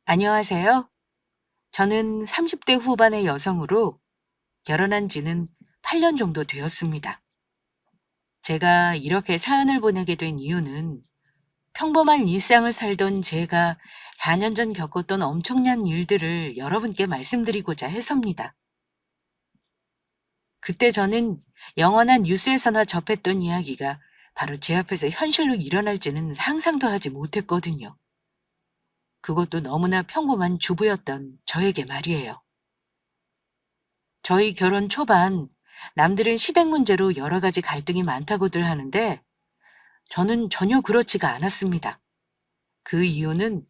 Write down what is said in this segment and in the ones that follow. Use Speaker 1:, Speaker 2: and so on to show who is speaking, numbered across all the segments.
Speaker 1: 안녕하세요. 저는 30대 후반의 여성으로 결혼한 지는 8년 정도 되었습니다. 제가 이렇게 사연을 보내게 된 이유는 평범한 일상을 살던 제가 4년 전 겪었던 엄청난 일들을 여러분께 말씀드리고자 해서입니다. 그때 저는 영화나 뉴스에서나 접했던 이야기가 바로 제 앞에서 현실로 일어날지는 상상도 하지 못했거든요. 그것도 너무나 평범한 주부였던 저에게 말이에요. 저희 결혼 초반 남들은 시댁 문제로 여러 가지 갈등이 많다고들 하는데 저는 전혀 그렇지가 않았습니다. 그 이유는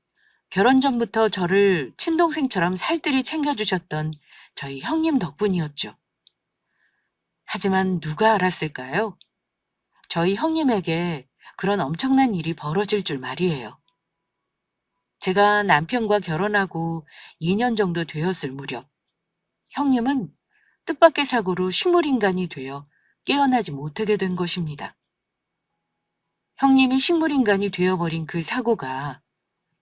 Speaker 1: 결혼 전부터 저를 친동생처럼 살뜰히 챙겨주셨던 저희 형님 덕분이었죠. 하지만 누가 알았을까요? 저희 형님에게 그런 엄청난 일이 벌어질 줄 말이에요. 제가 남편과 결혼하고 2년 정도 되었을 무렵 형님은 뜻밖의 사고로 식물인간이 되어 깨어나지 못하게 된 것입니다. 형님이 식물인간이 되어버린 그 사고가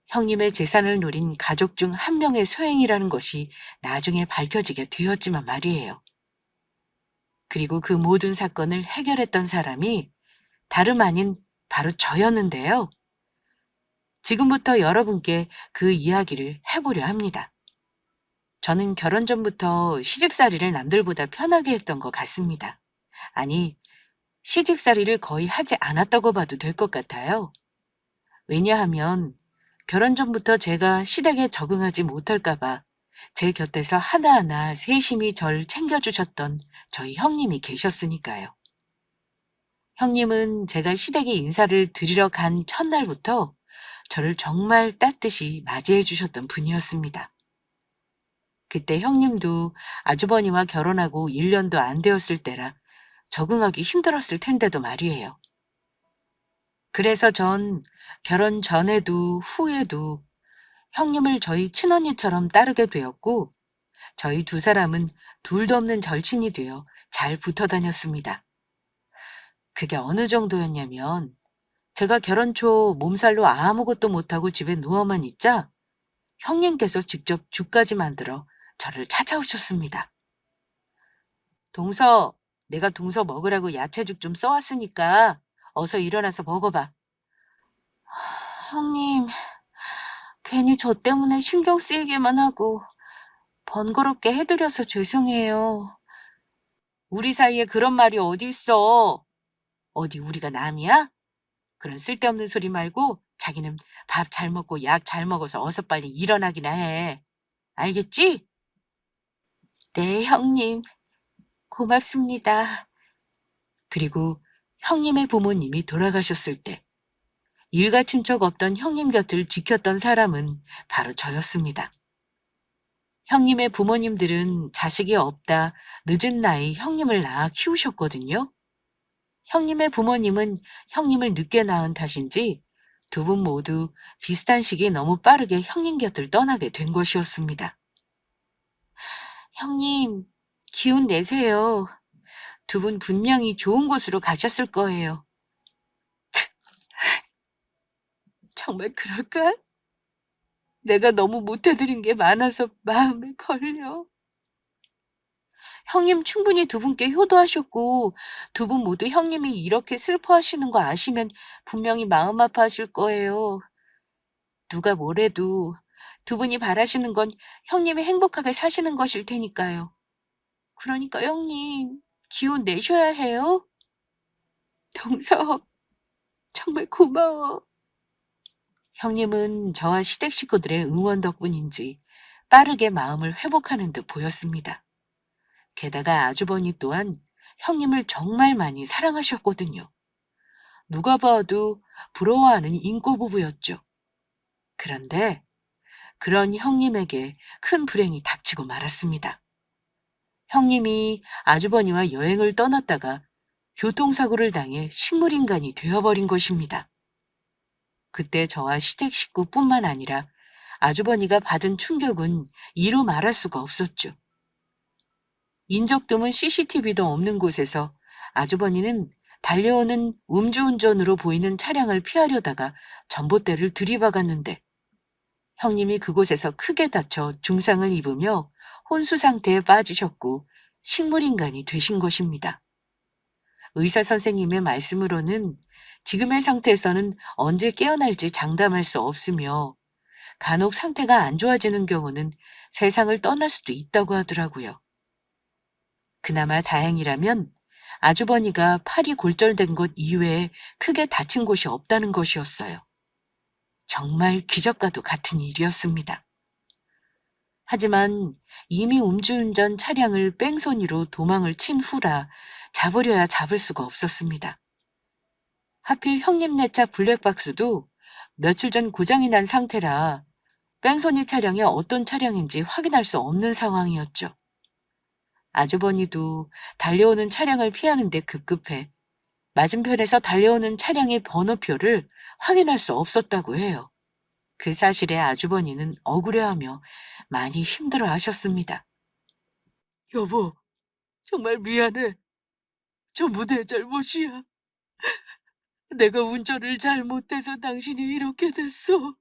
Speaker 1: 형님의 재산을 노린 가족 중 한 명의 소행이라는 것이 나중에 밝혀지게 되었지만 말이에요. 그리고 그 모든 사건을 해결했던 사람이 다름 아닌 바로 저였는데요. 지금부터 여러분께 그 이야기를 해보려 합니다. 저는 결혼 전부터 시집살이를 남들보다 편하게 했던 것 같습니다. 아니, 시집살이를 거의 하지 않았다고 봐도 될 것 같아요. 왜냐하면 결혼 전부터 제가 시댁에 적응하지 못할까봐 제 곁에서 하나하나 세심히 절 챙겨주셨던 저희 형님이 계셨으니까요. 형님은 제가 시댁에 인사를 드리러 간 첫날부터 저를 정말 따뜻이 맞이해 주셨던 분이었습니다. 그때 형님도 아주버니와 결혼하고 1년도 안 되었을 때라 적응하기 힘들었을 텐데도 말이에요. 그래서 전 결혼 전에도 후에도 형님을 저희 친언니처럼 따르게 되었고, 저희 두 사람은 둘도 없는 절친이 되어 잘 붙어 다녔습니다. 그게 어느 정도였냐면, 제가 결혼 초 몸살로 아무것도 못하고 집에 누워만 있자 형님께서 직접 죽까지 만들어 저를 찾아오셨습니다. 동서, 내가 동서 먹으라고 야채죽 좀 써왔으니까 어서 일어나서 먹어봐. 형님, 괜히 저 때문에 신경 쓰이게만 하고 번거롭게 해드려서 죄송해요. 우리 사이에 그런 말이 어디 있어? 어디 우리가 남이야? 그런 쓸데없는 소리 말고 자기는 밥 잘 먹고 약 잘 먹어서 어서 빨리 일어나기나 해. 알겠지? 네, 형님. 고맙습니다. 그리고 형님의 부모님이 돌아가셨을 때 일가 친척 없던 형님 곁을 지켰던 사람은 바로 저였습니다. 형님의 부모님들은 자식이 없다 늦은 나이 형님을 낳아 키우셨거든요. 형님의 부모님은 형님을 늦게 낳은 탓인지 두 분 모두 비슷한 시기에 너무 빠르게 형님 곁을 떠나게 된 것이었습니다. 형님, 기운 내세요. 두 분 분명히 좋은 곳으로 가셨을 거예요. 정말 그럴까? 내가 너무 못해드린 게 많아서 마음에 걸려. 형님 충분히 두 분께 효도하셨고 두 분 모두 형님이 이렇게 슬퍼하시는 거 아시면 분명히 마음 아파하실 거예요. 누가 뭐래도 두 분이 바라시는 건 형님이 행복하게 사시는 것일 테니까요. 그러니까 형님, 기운 내셔야 해요. 동서, 정말 고마워. 형님은 저와 시댁 식구들의 응원 덕분인지 빠르게 마음을 회복하는 듯 보였습니다. 게다가 아주버니 또한 형님을 정말 많이 사랑하셨거든요. 누가 봐도 부러워하는 인고 부부였죠. 그런데 그런 형님에게 큰 불행이 닥치고 말았습니다. 형님이 아주버니와 여행을 떠났다가 교통사고를 당해 식물인간이 되어버린 것입니다. 그때 저와 시댁 식구뿐만 아니라 아주버니가 받은 충격은 이루 말할 수가 없었죠. 인적 드문 CCTV도 없는 곳에서 아주버니는 달려오는 음주운전으로 보이는 차량을 피하려다가 전봇대를 들이박았는데 형님이 그곳에서 크게 다쳐 중상을 입으며 혼수 상태에 빠지셨고 식물인간이 되신 것입니다. 의사 선생님의 말씀으로는 지금의 상태에서는 언제 깨어날지 장담할 수 없으며 간혹 상태가 안 좋아지는 경우는 세상을 떠날 수도 있다고 하더라고요. 그나마 다행이라면 아주버니가 팔이 골절된 것 이외에 크게 다친 곳이 없다는 것이었어요. 정말 기적과도 같은 일이었습니다. 하지만 이미 음주운전 차량을 뺑소니로 도망을 친 후라 잡으려야 잡을 수가 없었습니다. 하필 형님 네 차 블랙박스도 며칠 전 고장이 난 상태라 뺑소니 차량이 어떤 차량인지 확인할 수 없는 상황이었죠. 아주버니도 달려오는 차량을 피하는 데 급급해 맞은편에서 달려오는 차량의 번호표를 확인할 수 없었다고 해요. 그 사실에 아주버니는 억울해하며 많이 힘들어 하셨습니다. 여보, 정말 미안해. 전부 내 잘못이야. 내가 운전을 잘못해서 당신이 이렇게 됐어.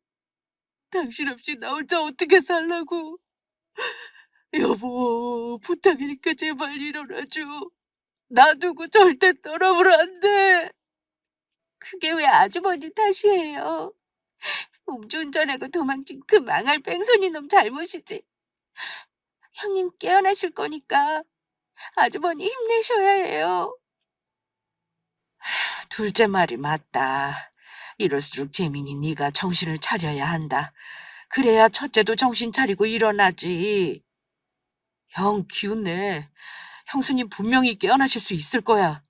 Speaker 1: 당신 없이 나 혼자 어떻게 살라고. 여보, 부탁이니까 제발 일어나줘. 놔두고 절대 떠나면 안 돼. 그게 왜 아주버니 탓이에요? 음주운전하고 도망친 그 망할 뺑소니 놈 잘못이지. 형님 깨어나실 거니까 아주버니 힘내셔야 해요. 둘째 말이 맞다. 이럴수록 재민이 네가 정신을 차려야 한다. 그래야 첫째도 정신 차리고 일어나지. 형 기운 내. 형수님 분명히 깨어나실 수 있을 거야.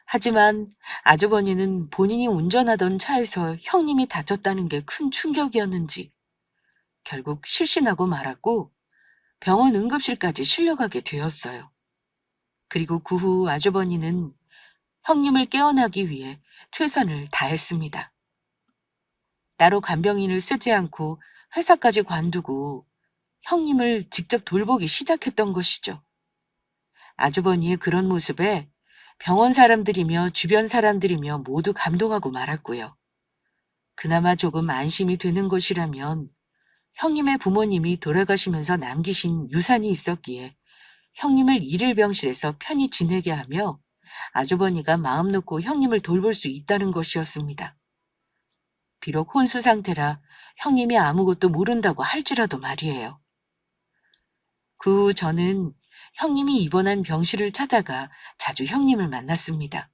Speaker 1: 하지만 아주버니는 본인이 운전하던 차에서 형님이 다쳤다는 게 큰 충격이었는지 결국 실신하고 말았고 병원 응급실까지 실려가게 되었어요. 그리고 그 후 아주버니는 형님을 깨어나기 위해 최선을 다했습니다. 따로 간병인을 쓰지 않고 회사까지 관두고 형님을 직접 돌보기 시작했던 것이죠. 아주버니의 그런 모습에 병원 사람들이며 주변 사람들이며 모두 감동하고 말았고요. 그나마 조금 안심이 되는 것이라면 형님의 부모님이 돌아가시면서 남기신 유산이 있었기에 형님을 일일병실에서 편히 지내게 하며 아주버니가 마음 놓고 형님을 돌볼 수 있다는 것이었습니다. 비록 혼수 상태라 형님이 아무것도 모른다고 할지라도 말이에요. 그 후 저는 형님이 입원한 병실을 찾아가 자주 형님을 만났습니다.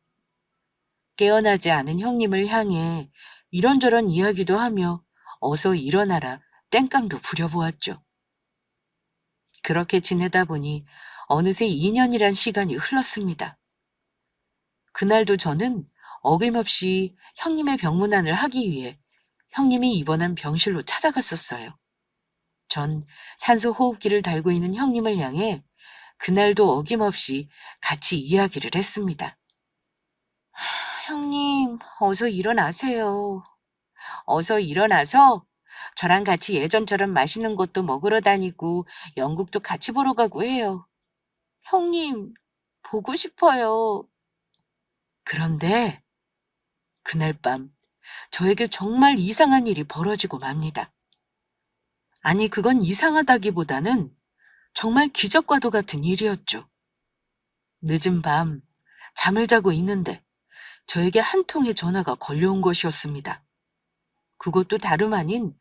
Speaker 1: 깨어나지 않은 형님을 향해 이런저런 이야기도 하며 어서 일어나라 땡깡도 부려보았죠. 그렇게 지내다 보니 어느새 2년이란 시간이 흘렀습니다. 그날도 저는 어김없이 형님의 병문안을 하기 위해 형님이 입원한 병실로 찾아갔었어요. 전 산소 호흡기를 달고 있는 형님을 향해 그날도 어김없이 같이 이야기를 했습니다. 형님, 어서 일어나세요. 어서 일어나서 저랑 같이 예전처럼 맛있는 것도 먹으러 다니고 연극도 같이 보러 가고 해요. 형님, 보고 싶어요. 그런데 그날 밤 저에게 정말 이상한 일이 벌어지고 맙니다. 아니, 그건 이상하다기보다는 정말 기적과도 같은 일이었죠. 늦은 밤 잠을 자고 있는데 저에게 한 통의 전화가 걸려온 것이었습니다. 그것도 다름 아닌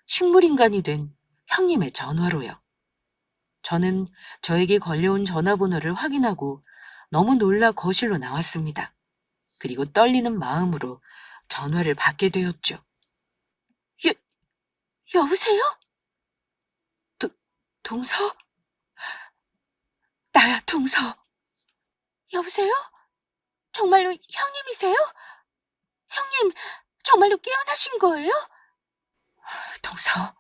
Speaker 1: 식물인간이 된 형님의 전화로요. 저는 저에게 걸려온 전화번호를 확인하고 너무 놀라 거실로 나왔습니다. 그리고 떨리는 마음으로 전화를 받게 되었죠. 여, 여보세요? 도, 동서? 나야, 동서. 여보세요? 정말로 형님이세요? 형님, 정말로 깨어나신 거예요? 동서,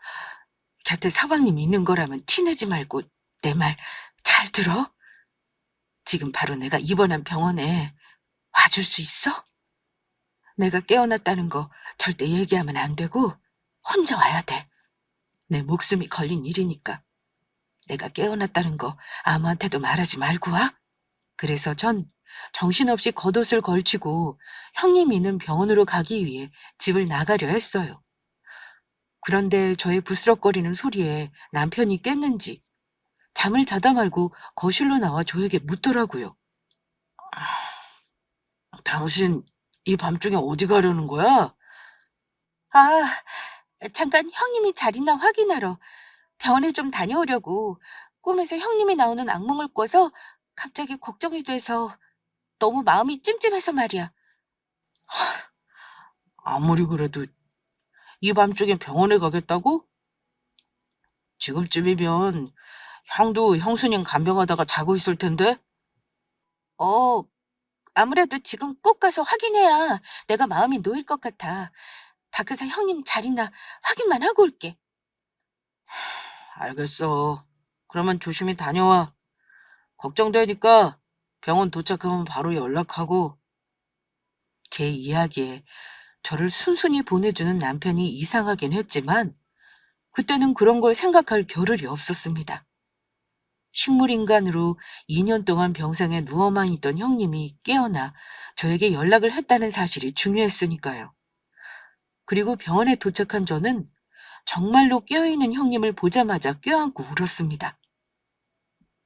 Speaker 1: 곁에 서방님이 있는 거라면 티내지 말고 내 말 잘 들어? 지금 바로 내가 입원한 병원에 와줄 수 있어? 내가 깨어났다는 거 절대 얘기하면 안 되고 혼자 와야 돼. 내 목숨이 걸린 일이니까. 내가 깨어났다는 거 아무한테도 말하지 말고 와. 그래서 전 정신없이 겉옷을 걸치고 형님 있는 병원으로 가기 위해 집을 나가려 했어요. 그런데 저의 부스럭거리는 소리에 남편이 깼는지 잠을 자다 말고 거실로 나와 저에게 묻더라고요. 당신 이 밤중에 어디 가려는 거야? 아, 잠깐 형님이 잘 있나 확인하러 병원에 좀 다녀오려고 꿈에서 형님이 나오는 악몽을 꿔서 갑자기 걱정이 돼서 너무 마음이 찜찜해서 말이야. 아무리 그래도 이 밤중에 병원에 가겠다고? 지금쯤이면 형도 형수님 간병하다가 자고 있을 텐데? 어, 아무래도 지금 꼭 가서 확인해야 내가 마음이 놓일 것 같아. 밖에서 형님 잘 있나 확인만 하고 올게. 알겠어. 그러면 조심히 다녀와. 걱정되니까 병원 도착하면 바로 연락하고. 제 이야기에 저를 순순히 보내주는 남편이 이상하긴 했지만 그때는 그런 걸 생각할 겨를이 없었습니다. 식물인간으로 2년 동안 병상에 누워만 있던 형님이 깨어나 저에게 연락을 했다는 사실이 중요했으니까요. 그리고 병원에 도착한 저는 정말로 깨어있는 형님을 보자마자 껴안고 울었습니다.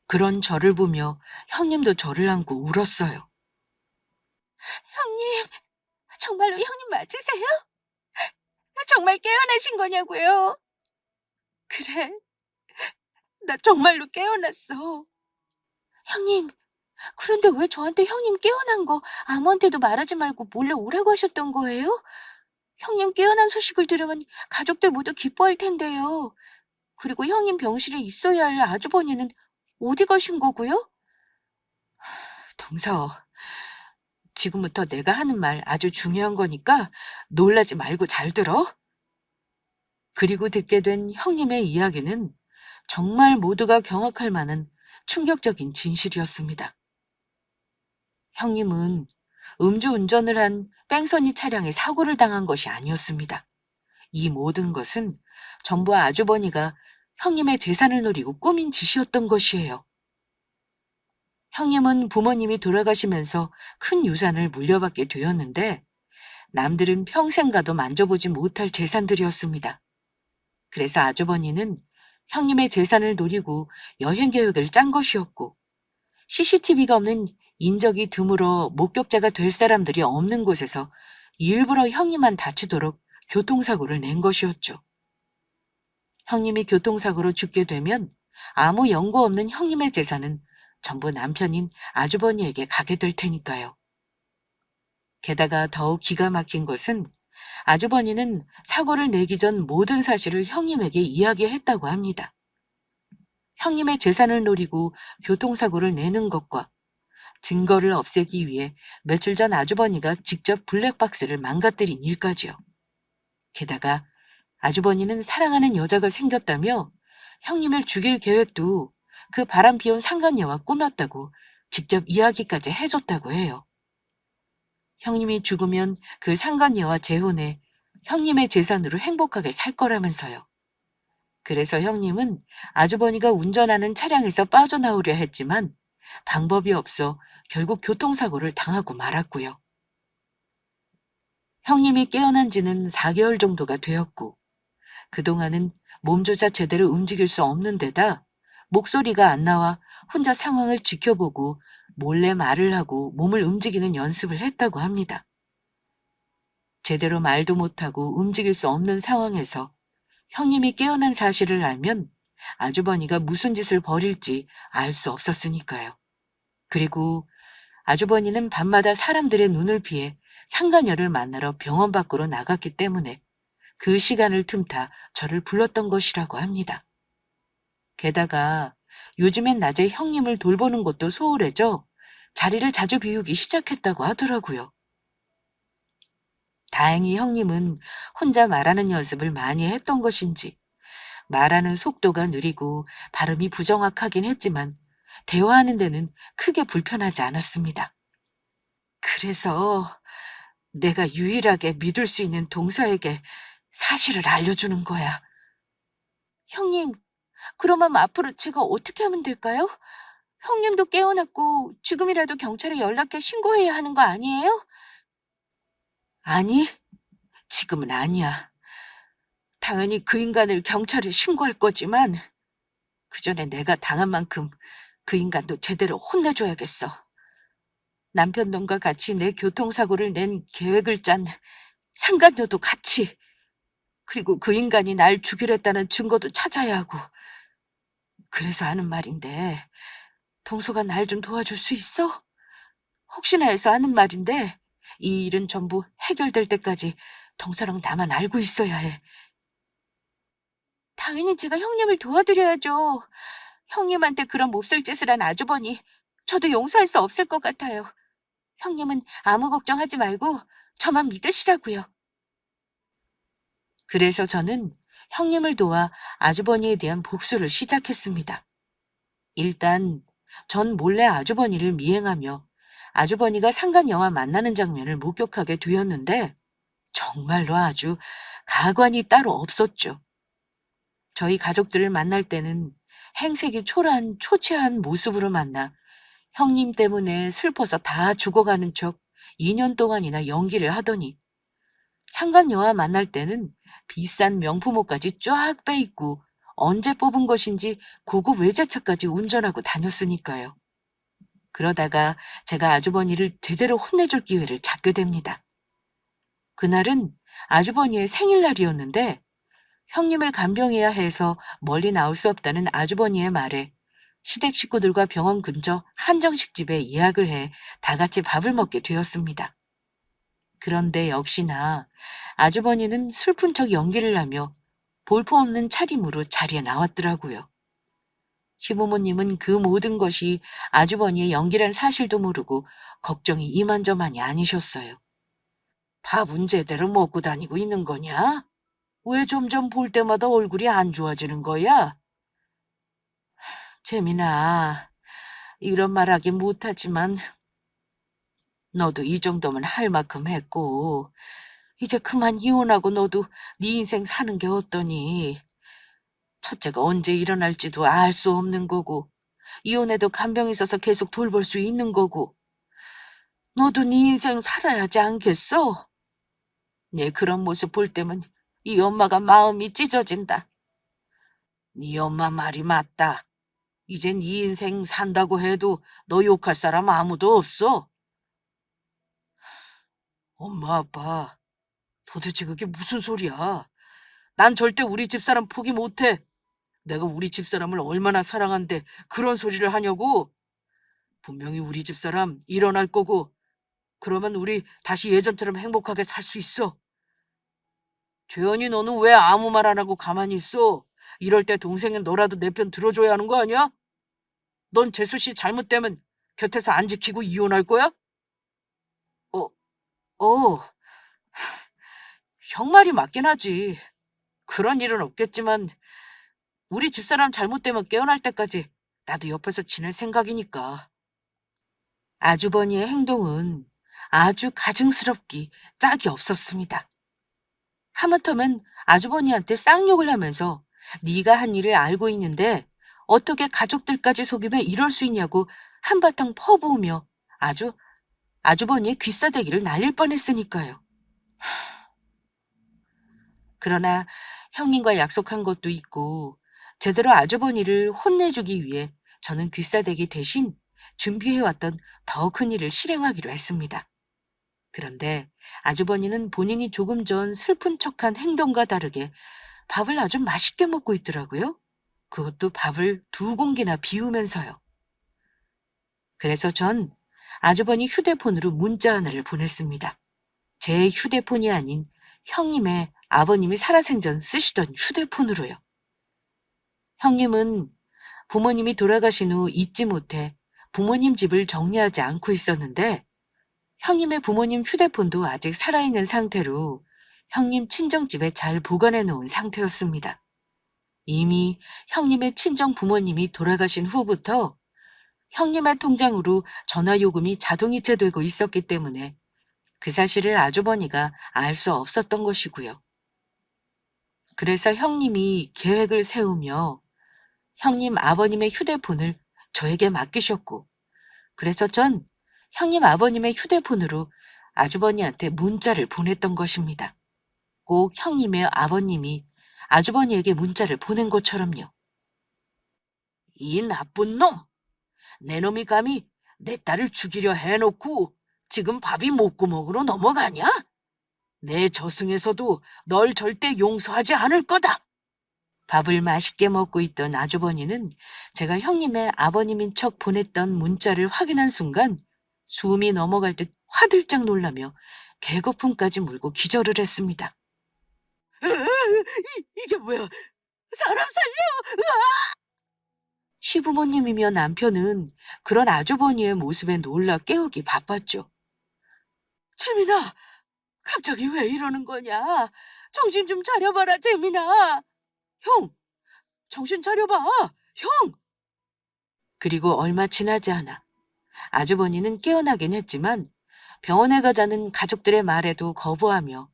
Speaker 1: 그런 저를 보며 형님도 저를 안고 울었어요. 형님, 정말로 형님 맞으세요? 정말 깨어나신 거냐고요? 그래, 나 정말로 깨어났어. 형님, 그런데 왜 저한테 형님 깨어난 거 아무한테도 말하지 말고 몰래 오라고 하셨던 거예요? 형님 깨어난 소식을 들으면 가족들 모두 기뻐할 텐데요. 그리고 형님 병실에 있어야 할 아주버니는 어디 가신 거고요? 동서, 지금부터 내가 하는 말 아주 중요한 거니까 놀라지 말고 잘 들어. 그리고 듣게 된 형님의 이야기는 정말 모두가 경악할 만한 충격적인 진실이었습니다. 형님은 음주운전을 한 뺑소니 차량에 사고를 당한 것이 아니었습니다. 이 모든 것은 전부 아주버니가 형님의 재산을 노리고 꾸민 짓이었던 것이에요. 형님은 부모님이 돌아가시면서 큰 유산을 물려받게 되었는데 남들은 평생 가도 만져보지 못할 재산들이었습니다. 그래서 아주버니는 형님의 재산을 노리고 여행 계획을 짠 것이었고 CCTV가 없는 인적이 드물어 목격자가 될 사람들이 없는 곳에서 일부러 형님만 다치도록 교통사고를 낸 것이었죠. 형님이 교통사고로 죽게 되면 아무 연고 없는 형님의 재산은 전부 남편인 아주버니에게 가게 될 테니까요. 게다가 더욱 기가 막힌 것은 아주버니는 사고를 내기 전 모든 사실을 형님에게 이야기했다고 합니다. 형님의 재산을 노리고 교통사고를 내는 것과 증거를 없애기 위해 며칠 전 아주버니가 직접 블랙박스를 망가뜨린 일까지요. 게다가 아주버니는 사랑하는 여자가 생겼다며 형님을 죽일 계획도 그 바람 피운 상간녀와 꾸몄다고 직접 이야기까지 해줬다고 해요. 형님이 죽으면 그 상간녀와 재혼해 형님의 재산으로 행복하게 살 거라면서요. 그래서 형님은 아주버니가 운전하는 차량에서 빠져나오려 했지만 방법이 없어 결국 교통사고를 당하고 말았고요. 형님이 깨어난 지는 4개월 정도가 되었고 그동안은 몸조차 제대로 움직일 수 없는 데다 목소리가 안 나와 혼자 상황을 지켜보고 몰래 말을 하고 몸을 움직이는 연습을 했다고 합니다. 제대로 말도 못하고 움직일 수 없는 상황에서 형님이 깨어난 사실을 알면 아주버니가 무슨 짓을 벌일지 알 수 없었으니까요. 그리고 아주버니는 밤마다 사람들의 눈을 피해 상간녀를 만나러 병원 밖으로 나갔기 때문에 그 시간을 틈타 저를 불렀던 것이라고 합니다. 게다가 요즘엔 낮에 형님을 돌보는 것도 소홀해져 자리를 자주 비우기 시작했다고 하더라고요. 다행히 형님은 혼자 말하는 연습을 많이 했던 것인지 말하는 속도가 느리고 발음이 부정확하긴 했지만 대화하는 데는 크게 불편하지 않았습니다. 그래서 내가 유일하게 믿을 수 있는 동서에게 사실을 알려주는 거야. 형님, 그러면 앞으로 제가 어떻게 하면 될까요? 형님도 깨어났고 지금이라도 경찰에 연락해 신고해야 하는 거 아니에요? 아니, 지금은 아니야. 당연히 그 인간을 경찰에 신고할 거지만 그 전에 내가 당한 만큼 그 인간도 제대로 혼내줘야겠어. 남편 놈과 같이 내 교통사고를 낸 계획을 짠 상간녀도 같이. 그리고 그 인간이 날 죽이려 했다는 증거도 찾아야 하고. 그래서 하는 말인데, 동서가 날 좀 도와줄 수 있어? 혹시나 해서 하는 말인데, 이 일은 전부 해결될 때까지 동서랑 나만 알고 있어야 해. 당연히 제가 형님을 도와드려야죠. 형님한테 그런 몹쓸 짓을 한 아주버니, 저도 용서할 수 없을 것 같아요. 형님은 아무 걱정하지 말고 저만 믿으시라고요. 그래서 저는 형님을 도와 아주버니에 대한 복수를 시작했습니다. 일단 전 몰래 아주버니를 미행하며 아주버니가 상간녀와 만나는 장면을 목격하게 되었는데 정말로 아주 가관이 따로 없었죠. 저희 가족들을 만날 때는 행색이 초라한 초췌한 모습으로 만나 형님 때문에 슬퍼서 다 죽어가는 척 2년 동안이나 연기를 하더니 상간녀와 만날 때는 비싼 명품 옷까지 쫙 빼입고 언제 뽑은 것인지 고급 외제차까지 운전하고 다녔으니까요. 그러다가 제가 아주버니를 제대로 혼내줄 기회를 잡게 됩니다. 그날은 아주버니의 생일날이었는데 형님을 간병해야 해서 멀리 나올 수 없다는 아주버니의 말에 시댁 식구들과 병원 근처 한정식 집에 예약을 해 다 같이 밥을 먹게 되었습니다. 그런데 역시나 아주버니는 슬픈 척 연기를 하며 볼품없는 차림으로 자리에 나왔더라고요. 시부모님은 그 모든 것이 아주버니의 연기란 사실도 모르고 걱정이 이만저만이 아니셨어요. 밥은 제대로 먹고 다니고 있는 거냐? 왜 점점 볼 때마다 얼굴이 안 좋아지는 거야? 재민아, 이런 말 하긴 못하지만 너도 이 정도면 할 만큼 했고 이제 그만 이혼하고 너도 네 인생 사는 게 어떠니? 첫째가 언제 일어날지도 알 수 없는 거고 이혼해도 간병 있어서 계속 돌볼 수 있는 거고 너도 네 인생 살아야지 않겠어? 네 그런 모습 볼 때면 이 엄마가 마음이 찢어진다. 네 엄마 말이 맞다. 이젠 네 인생 산다고 해도 너 욕할 사람 아무도 없어. 엄마 아빠 도대체 그게 무슨 소리야? 난 절대 우리 집사람 포기 못해. 내가 우리 집사람을 얼마나 사랑한데 그런 소리를 하냐고. 분명히 우리 집사람 일어날 거고 그러면 우리 다시 예전처럼 행복하게 살 수 있어. 재현이 너는 왜 아무 말 안 하고 가만히 있어? 이럴 때 동생은 너라도 내 편 들어줘야 하는 거 아니야? 넌 재수 씨 잘못되면 곁에서 안 지키고 이혼할 거야? 어, 어, 형 말이 맞긴 하지. 그런 일은 없겠지만 우리 집사람 잘못되면 깨어날 때까지 나도 옆에서 지낼 생각이니까. 아주버니의 행동은 아주 가증스럽기 짝이 없었습니다. 하마터면 아주버니한테 쌍욕을 하면서 네가 한 일을 알고 있는데 어떻게 가족들까지 속이며 이럴 수 있냐고 한바탕 퍼부으며 아주버니의 귀싸대기를 날릴 뻔했으니까요. 그러나 형님과 약속한 것도 있고 제대로 아주버니를 혼내주기 위해 저는 귀싸대기 대신 준비해왔던 더 큰 일을 실행하기로 했습니다. 그런데 아주버니는 본인이 조금 전 슬픈 척한 행동과 다르게 밥을 아주 맛있게 먹고 있더라고요. 그것도 밥을 2공기나 비우면서요. 그래서 전 아주버니 휴대폰으로 문자 하나를 보냈습니다. 제 휴대폰이 아닌 형님의 아버님이 살아생전 쓰시던 휴대폰으로요. 형님은 부모님이 돌아가신 후 잊지 못해 부모님 집을 정리하지 않고 있었는데 형님의 부모님 휴대폰도 아직 살아있는 상태로 형님 친정집에 잘 보관해 놓은 상태였습니다. 이미 형님의 친정 부모님이 돌아가신 후부터 형님의 통장으로 전화 요금이 자동이체되고 있었기 때문에 그 사실을 아주버니가 알 수 없었던 것이고요. 그래서 형님이 계획을 세우며 형님 아버님의 휴대폰을 저에게 맡기셨고, 그래서 전 형님 아버님의 휴대폰으로 아주버니한테 문자를 보냈던 것입니다. 꼭 형님의 아버님이 아주버니에게 문자를 보낸 것처럼요. 이 나쁜 놈! 내 놈이 감히 내 딸을 죽이려 해놓고 지금 밥이 목구멍으로 넘어가냐? 내 저승에서도 널 절대 용서하지 않을 거다! 밥을 맛있게 먹고 있던 아주버니는 제가 형님의 아버님인 척 보냈던 문자를 확인한 순간 숨이 넘어갈 듯 화들짝 놀라며 개거품까지 물고 기절을 했습니다. 이게 뭐야? 사람 살려! 시부모님이며 남편은 그런 아주버니의 모습에 놀라 깨우기 바빴죠. 재민아, 갑자기 왜 이러는 거냐? 정신 좀 차려봐라, 재민아. 형, 정신 차려봐. 형! 그리고 얼마 지나지 않아 아주버니는 깨어나긴 했지만 병원에 가자는 가족들의 말에도 거부하며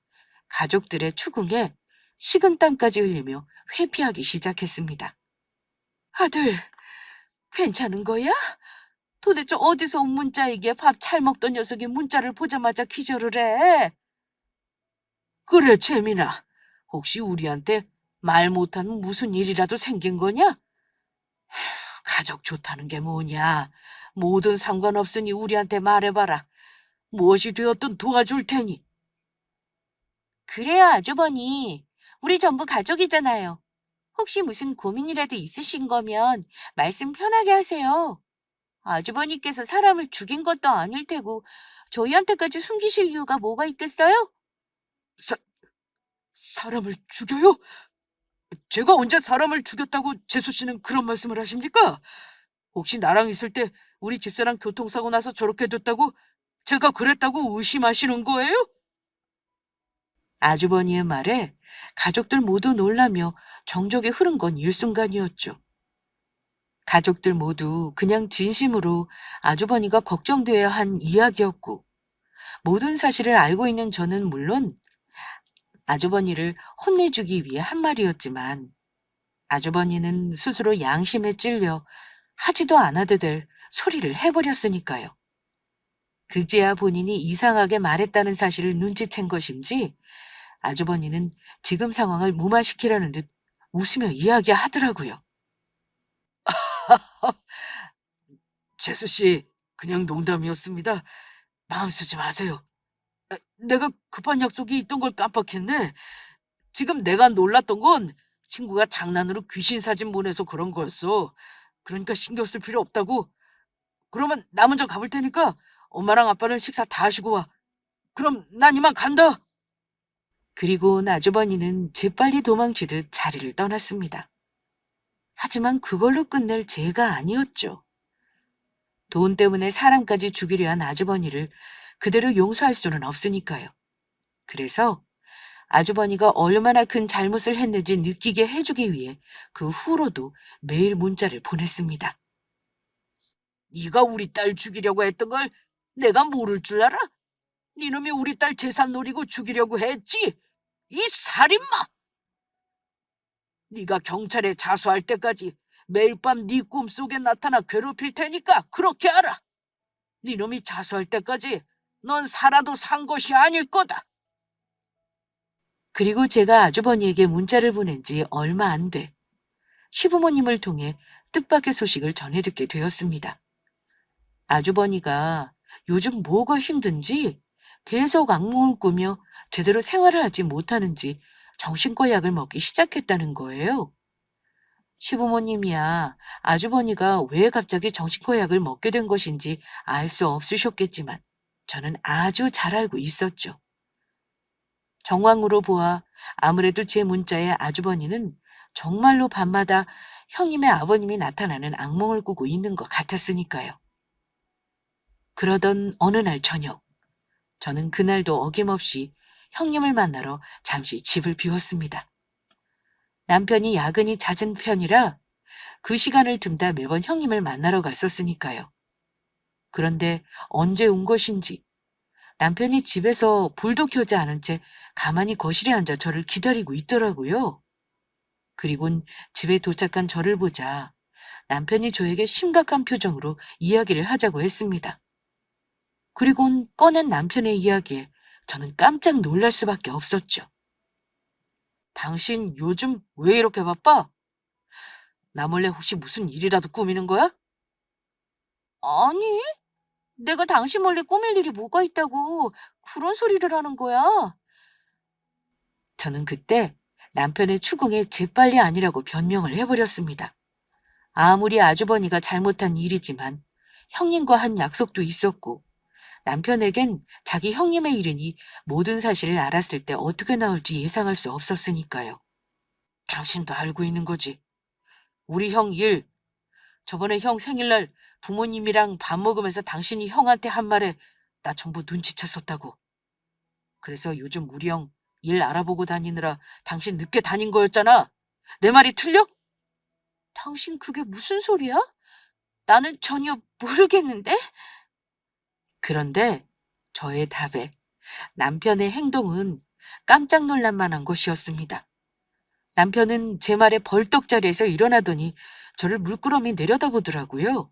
Speaker 1: 가족들의 추궁에 식은땀까지 흘리며 회피하기 시작했습니다. 아들, 괜찮은 거야? 도대체 어디서 온 문자이기에 밥 잘 먹던 녀석이 문자를 보자마자 기절을 해? 그래, 재민아. 혹시 우리한테 말 못하는 무슨 일이라도 생긴 거냐? 가족 좋다는 게 뭐냐? 뭐든 상관없으니 우리한테 말해봐라. 무엇이 되었든 도와줄 테니. 그래요, 아주버니. 우리 전부 가족이잖아요. 혹시 무슨 고민이라도 있으신 거면 말씀 편하게 하세요. 아주버니께서 사람을 죽인 것도 아닐 테고 저희한테까지 숨기실 이유가 뭐가 있겠어요? 사, 사람을 죽여요? 제가 언제 사람을 죽였다고 재수 씨는 그런 말씀을 하십니까? 혹시 나랑 있을 때 우리 집사람 교통사고 나서 저렇게 됐다고 제가 그랬다고 의심하시는 거예요? 아주버니의 말에 가족들 모두 놀라며 정적이 흐른 건 일순간이었죠. 가족들 모두 그냥 진심으로 아주버니가 걱정되어야 한 이야기였고 모든 사실을 알고 있는 저는 물론 아주버니를 혼내주기 위해 한 말이었지만 아주버니는 스스로 양심에 찔려 하지도 않아도 될 소리를 해버렸으니까요. 그제야 본인이 이상하게 말했다는 사실을 눈치챈 것인지 아주버니는 지금 상황을 무마시키라는 듯 웃으며 이야기하더라고요. 재수 씨, 그냥 농담이었습니다. 마음 쓰지 마세요. 내가 급한 약속이 있던 걸 깜빡했네. 지금 내가 놀랐던 건 친구가 장난으로 귀신 사진 보내서 그런 거였어. 그러니까 신경 쓸 필요 없다고. 그러면 나 먼저 가볼 테니까 엄마랑 아빠는 식사 다 하시고 와. 그럼 난 이만 간다. 그리고 아주버니는 재빨리 도망치듯 자리를 떠났습니다. 하지만 그걸로 끝낼 죄가 아니었죠. 돈 때문에 사람까지 죽이려 한 아주버니를 그대로 용서할 수는 없으니까요. 그래서 아주버니가 얼마나 큰 잘못을 했는지 느끼게 해주기 위해 그 후로도 매일 문자를 보냈습니다. 네가 우리 딸 죽이려고 했던 걸 내가 모를 줄 알아? 네놈이 우리 딸 재산 노리고 죽이려고 했지? 이 살인마! 네가 경찰에 자수할 때까지 매일 밤 네 꿈속에 나타나 괴롭힐 테니까 그렇게 알아. 네놈이 자수할 때까지 넌 살아도 산 것이 아닐 거다. 그리고 제가 아주버니에게 문자를 보낸 지 얼마 안 돼 시부모님을 통해 뜻밖의 소식을 전해 듣게 되었습니다. 아주버니가 요즘 뭐가 힘든지 계속 악몽을 꾸며 제대로 생활을 하지 못하는지 정신과 약을 먹기 시작했다는 거예요. 시부모님이야 아주버니가 왜 갑자기 정신과 약을 먹게 된 것인지 알 수 없으셨겠지만 저는 아주 잘 알고 있었죠. 정황으로 보아 아무래도 제 문자에 아주버니는 정말로 밤마다 형님의 아버님이 나타나는 악몽을 꾸고 있는 것 같았으니까요. 그러던 어느 날 저녁, 저는 그날도 어김없이 형님을 만나러 잠시 집을 비웠습니다. 남편이 야근이 잦은 편이라 그 시간을 틈타 매번 형님을 만나러 갔었으니까요. 그런데 언제 온 것인지 남편이 집에서 불도 켜지 않은 채 가만히 거실에 앉아 저를 기다리고 있더라고요. 그리곤 집에 도착한 저를 보자 남편이 저에게 심각한 표정으로 이야기를 하자고 했습니다. 그리곤 꺼낸 남편의 이야기에 저는 깜짝 놀랄 수밖에 없었죠. 당신 요즘 왜 이렇게 바빠? 나 몰래 혹시 무슨 일이라도 꾸미는 거야? 아니, 내가 당신 몰래 꾸밀 일이 뭐가 있다고 그런 소리를 하는 거야. 저는 그때 남편의 추궁에 재빨리 아니라고 변명을 해버렸습니다. 아무리 아주버니가 잘못한 일이지만 형님과 한 약속도 있었고 남편에겐 자기 형님의 일이니 모든 사실을 알았을 때 어떻게 나올지 예상할 수 없었으니까요. 당신도 알고 있는 거지. 우리 형 일, 저번에 형 생일날 부모님이랑 밥 먹으면서 당신이 형한테 한 말에 나 전부 눈치챘었다고. 그래서 요즘 우리 형 일 알아보고 다니느라 당신 늦게 다닌 거였잖아. 내 말이 틀려? 당신 그게 무슨 소리야? 나는 전혀 모르겠는데? 그런데 저의 답에 남편의 행동은 깜짝 놀랄 만한 것이었습니다. 남편은 제 말에 벌떡 자리에서 일어나더니 저를 물끄러미 내려다보더라고요.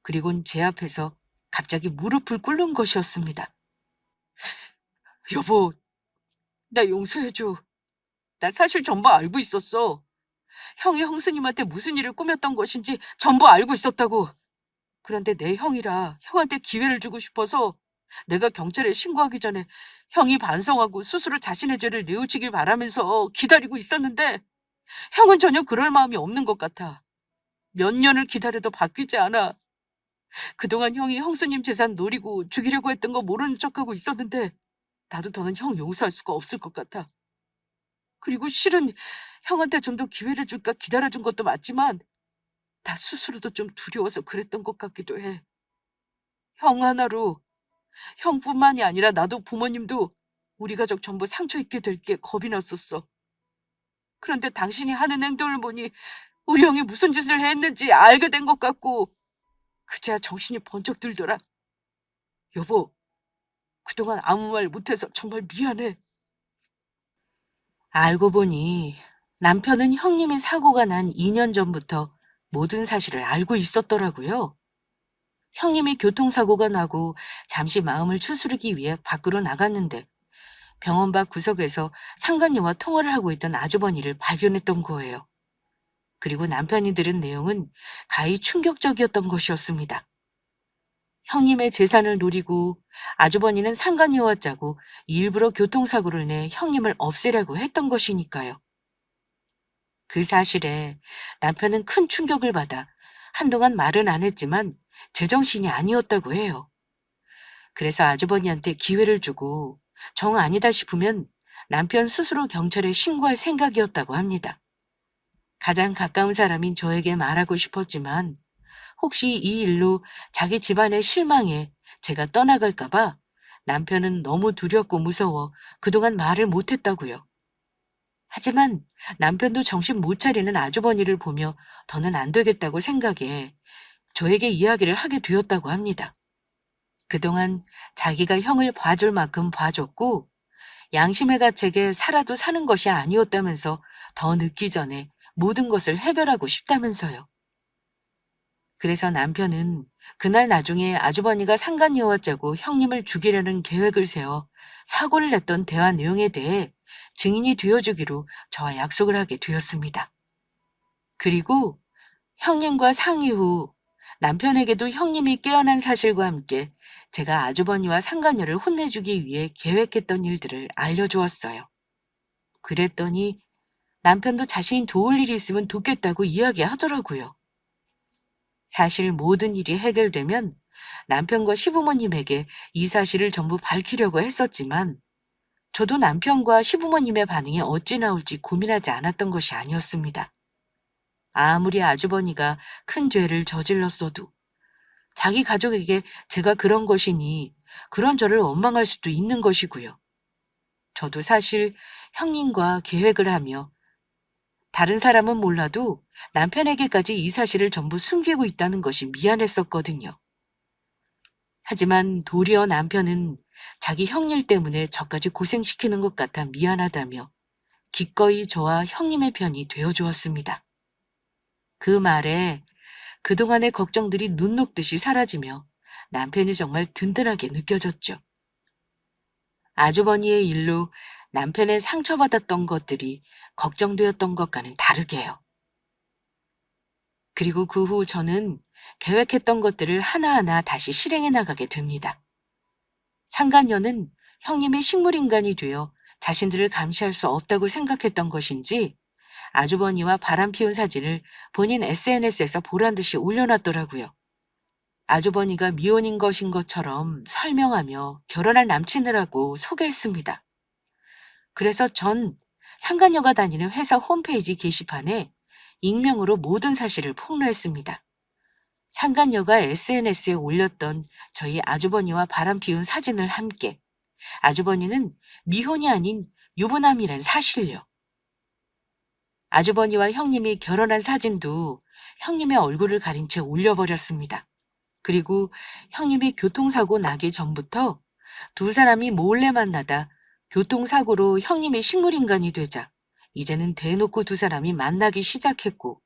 Speaker 1: 그리곤 제 앞에서 갑자기 무릎을 꿇는 것이었습니다. 여보, 나 용서해줘. 나 사실 전부 알고 있었어. 형이 형수님한테 무슨 일을 꾸몄던 것인지 전부 알고 있었다고. 그런데 내 형이라 형한테 기회를 주고 싶어서 내가 경찰에 신고하기 전에 형이 반성하고 스스로 자신의 죄를 뉘우치길 바라면서 기다리고 있었는데 형은 전혀 그럴 마음이 없는 것 같아. 몇 년을 기다려도 바뀌지 않아. 그동안 형이 형수님 재산 노리고 죽이려고 했던 거 모르는 척하고 있었는데 나도 더는 형 용서할 수가 없을 것 같아. 그리고 실은 형한테 좀 더 기회를 줄까 기다려준 것도 맞지만 나 스스로도 좀 두려워서 그랬던 것 같기도 해. 형 하나로 형뿐만이 아니라 나도 부모님도 우리 가족 전부 상처 입게 될 게 겁이 났었어. 그런데 당신이 하는 행동을 보니 우리 형이 무슨 짓을 했는지 알게 된 것 같고 그제야 정신이 번쩍 들더라. 여보, 그동안 아무 말 못해서 정말 미안해. 알고 보니 남편은 형님의 사고가 난 2년 전부터 모든 사실을 알고 있었더라고요. 형님이 교통사고가 나고 잠시 마음을 추스르기 위해 밖으로 나갔는데 병원 밖 구석에서 상간녀와 통화를 하고 있던 아주버니를 발견했던 거예요. 그리고 남편이 들은 내용은 가히 충격적이었던 것이었습니다. 형님의 재산을 노리고 아주버니는 상간녀와 짜고 일부러 교통사고를 내 형님을 없애려고 했던 것이니까요. 그 사실에 남편은 큰 충격을 받아 한동안 말은 안 했지만 제정신이 아니었다고 해요. 그래서 아주버니한테 기회를 주고 정 아니다 싶으면 남편 스스로 경찰에 신고할 생각이었다고 합니다. 가장 가까운 사람인 저에게 말하고 싶었지만 혹시 이 일로 자기 집안의 실망에 제가 떠나갈까봐 남편은 너무 두렵고 무서워 그동안 말을 못했다고요. 하지만 남편도 정신 못 차리는 아주버니를 보며 더는 안 되겠다고 생각해 저에게 이야기를 하게 되었다고 합니다. 그동안 자기가 형을 봐줄 만큼 봐줬고 양심의 가책에 살아도 사는 것이 아니었다면서 더 늦기 전에 모든 것을 해결하고 싶다면서요. 그래서 남편은 그날 나중에 아주버니가 상간녀와 짜고 형님을 죽이려는 계획을 세워 사고를 냈던 대화 내용에 대해 증인이 되어주기로 저와 약속을 하게 되었습니다. 그리고 형님과 상의 후 남편에게도 형님이 깨어난 사실과 함께 제가 아주버니와 상간녀를 혼내주기 위해 계획했던 일들을 알려주었어요. 그랬더니 남편도 자신이 도울 일이 있으면 돕겠다고 이야기하더라고요. 사실 모든 일이 해결되면 남편과 시부모님에게 이 사실을 전부 밝히려고 했었지만 저도 남편과 시부모님의 반응이 어찌 나올지 고민하지 않았던 것이 아니었습니다. 아무리 아주버니가 큰 죄를 저질렀어도 자기 가족에게 제가 그런 것이니 그런 저를 원망할 수도 있는 것이고요. 저도 사실 형님과 계획을 하며 다른 사람은 몰라도 남편에게까지 이 사실을 전부 숨기고 있다는 것이 미안했었거든요. 하지만 도리어 남편은 자기 형일 때문에 저까지 고생시키는 것 같아 미안하다며 기꺼이 저와 형님의 편이 되어주었습니다. 그 말에 그동안의 걱정들이 눈 녹듯이 사라지며 남편이 정말 든든하게 느껴졌죠. 아주버니의 일로 남편의 상처받았던 것들이 걱정되었던 것과는 다르게요. 그리고 그 후 저는 계획했던 것들을 하나하나 다시 실행해 나가게 됩니다. 상간녀는 형님의 식물인간이 되어 자신들을 감시할 수 없다고 생각했던 것인지 아주버니와 바람 피운 사진을 본인 SNS에서 보란 듯이 올려놨더라고요. 아주버니가 미혼인 것인 것처럼 설명하며 결혼할 남친을 하고 소개했습니다. 그래서 전 상간녀가 다니는 회사 홈페이지 게시판에 익명으로 모든 사실을 폭로했습니다. 상간녀가 SNS에 올렸던 저희 아주버니와 바람 피운 사진을 함께 아주버니는 미혼이 아닌 유부남이란 사실요. 아주버니와 형님이 결혼한 사진도 형님의 얼굴을 가린 채 올려버렸습니다. 그리고 형님이 교통사고 나기 전부터 두 사람이 몰래 만나다 교통사고로 형님이 식물인간이 되자 이제는 대놓고 두 사람이 만나기 시작했고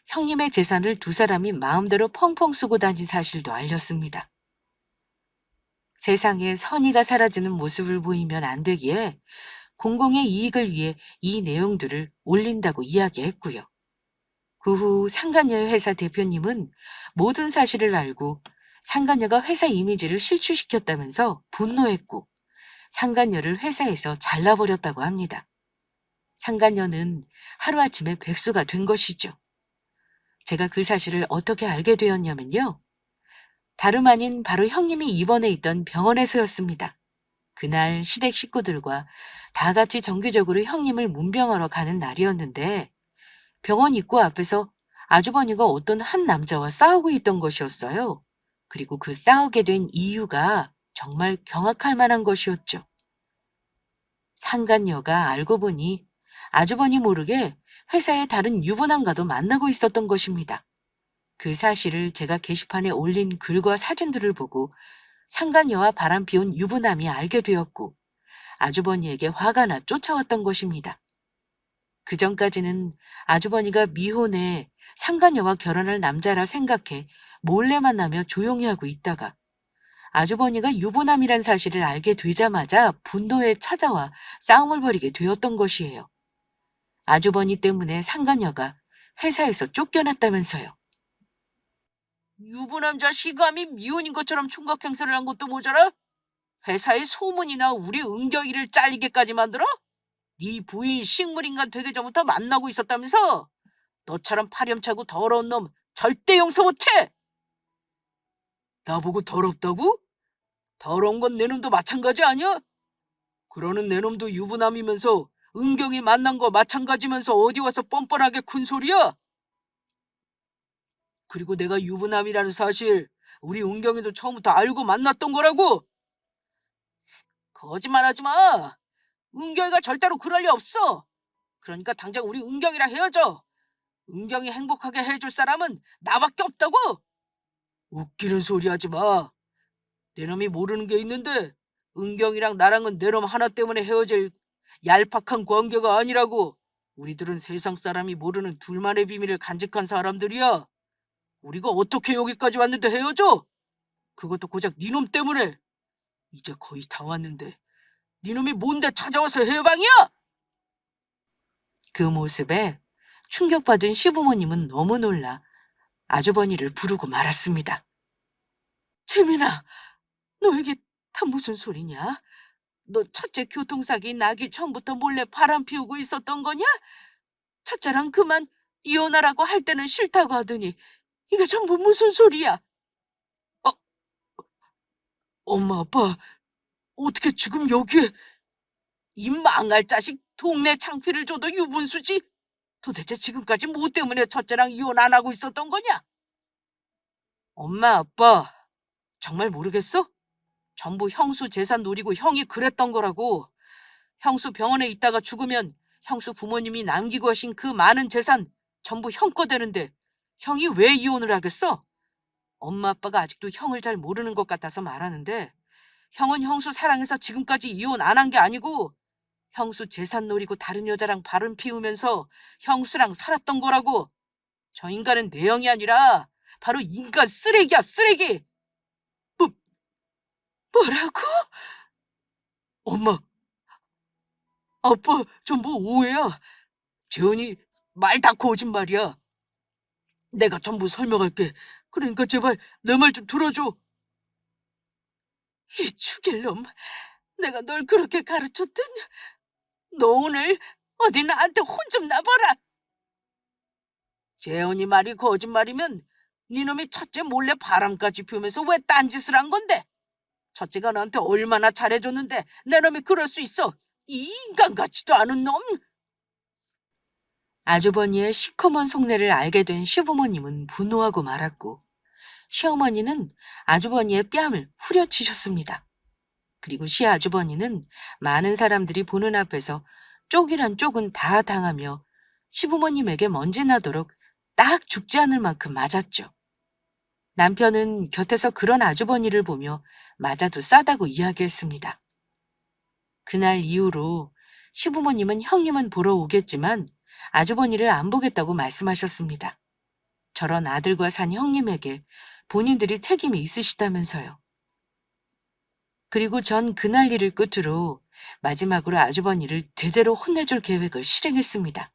Speaker 1: 형님의 재산을 두 사람이 마음대로 펑펑 쓰고 다닌 사실도 알렸습니다. 세상에 선의가 사라지는 모습을 보이면 안 되기에 공공의 이익을 위해 이 내용들을 올린다고 이야기했고요. 그 후 상간녀의 회사 대표님은 모든 사실을 알고 상간녀가 회사 이미지를 실추시켰다면서 분노했고 상간녀를 회사에서 잘라버렸다고 합니다. 상간녀는 하루아침에 백수가 된 것이죠. 제가 그 사실을 어떻게 알게 되었냐면요. 다름 아닌 바로 형님이 입원해 있던 병원에서였습니다. 그날 시댁 식구들과 다 같이 정기적으로 형님을 문병하러 가는 날이었는데 병원 입구 앞에서 아주버니가 어떤 한 남자와 싸우고 있던 것이었어요. 그리고 그 싸우게 된 이유가 정말 경악할 만한 것이었죠. 상간녀가 알고 보니 아주버니 모르게 회사의 다른 유부남과도 만나고 있었던 것입니다. 그 사실을 제가 게시판에 올린 글과 사진들을 보고 상간녀와 바람 피운 유부남이 알게 되었고 아주버니에게 화가 나 쫓아왔던 것입니다. 그전까지는 아주버니가 미혼에 상간녀와 결혼할 남자라 생각해 몰래 만나며 조용히 하고 있다가 아주버니가 유부남이란 사실을 알게 되자마자 분노에 찾아와 싸움을 벌이게 되었던 것이에요. 아주버니 때문에 상간녀가 회사에서 쫓겨났다면서요. 유부남 자식이 감히 미혼인 것처럼 총각 행세를 한 것도 모자라 회사의 소문이나 우리 은경이를 잘리게까지 만들어? 네 부인 식물인간 되기 전부터 만나고 있었다면서? 너처럼 파렴차고 더러운 놈 절대 용서 못해! 나보고 더럽다고? 더러운 건 내 놈도 마찬가지 아니야? 그러는 내 놈도 유부남이면서 은경이 만난 거 마찬가지면서 어디 와서 뻔뻔하게 큰 소리야? 그리고 내가 유부남이라는 사실 우리 은경이도 처음부터 알고 만났던 거라고! 거짓말하지 마! 은경이가 절대로 그럴 리 없어! 그러니까 당장 우리 은경이랑 헤어져! 은경이 행복하게 해줄 사람은 나밖에 없다고! 웃기는 소리 하지 마. 내 놈이 모르는 게 있는데 은경이랑 나랑은 내 놈 하나 때문에 헤어질 얄팍한 관계가 아니라고. 우리들은 세상 사람이 모르는 둘만의 비밀을 간직한 사람들이야. 우리가 어떻게 여기까지 왔는데 헤어져? 그것도 고작 네 놈 때문에. 이제 거의 다 왔는데 네 놈이 뭔데 찾아와서 해방이야? 그 모습에 충격받은 시부모님은 너무 놀라 아주버니를 부르고 말았습니다. 재민아, 너 이게 다 무슨 소리냐? 너 첫째 교통사고 나기 전부터 몰래 바람 피우고 있었던 거냐? 첫째랑 그만 이혼하라고 할 때는 싫다고 하더니 이게 전부 무슨 소리야? 어, 엄마 아빠 어떻게 지금 여기에 이 망할 자식 동네 창피를 줘도 유분수지? 도대체 지금까지 뭐 때문에 첫째랑 이혼 안 하고 있었던 거냐? 엄마 아빠 정말 모르겠어? 전부 형수 재산 노리고 형이 그랬던 거라고. 형수 병원에 있다가 죽으면 형수 부모님이 남기고 하신 그 많은 재산 전부 형 거 되는데 형이 왜 이혼을 하겠어? 엄마 아빠가 아직도 형을 잘 모르는 것 같아서 말하는데 형은 형수 사랑해서 지금까지 이혼 안 한 게 아니고 형수 재산 노리고 다른 여자랑 바람 피우면서 형수랑 살았던 거라고. 저 인간은 내형이 아니라 바로 인간 쓰레기야, 쓰레기. 뭐라고? 엄마, 아빠, 전부 오해야. 재현이 말 다 거짓말이야. 내가 전부 설명할게. 그러니까 제발 내 말 좀 들어줘. 이 죽일 놈. 내가 널 그렇게 가르쳤든? 너 오늘 어디 나한테 혼 좀 나봐라. 재현이 말이 거짓말이면 니놈이 첫째 몰래 바람까지 피우면서 왜 딴짓을 한 건데? 첫째가 나한테 얼마나 잘해줬는데 내 놈이 그럴 수 있어. 이 인간 같지도 않은 놈. 아주버니의 시커먼 속내를 알게 된 시부모님은 분노하고 말았고, 시어머니는 아주버니의 뺨을 후려치셨습니다. 그리고 시아주버니는 많은 사람들이 보는 앞에서 쪽이란 쪽은 다 당하며 시부모님에게 먼지 나도록 딱 죽지 않을 만큼 맞았죠. 남편은 곁에서 그런 아주버니를 보며 맞아도 싸다고 이야기했습니다. 그날 이후로 시부모님은 형님은 보러 오겠지만 아주버니를 안 보겠다고 말씀하셨습니다. 저런 아들과 산 형님에게 본인들이 책임이 있으시다면서요. 그리고 전 그날 일을 끝으로 마지막으로 아주버니를 제대로 혼내줄 계획을 실행했습니다.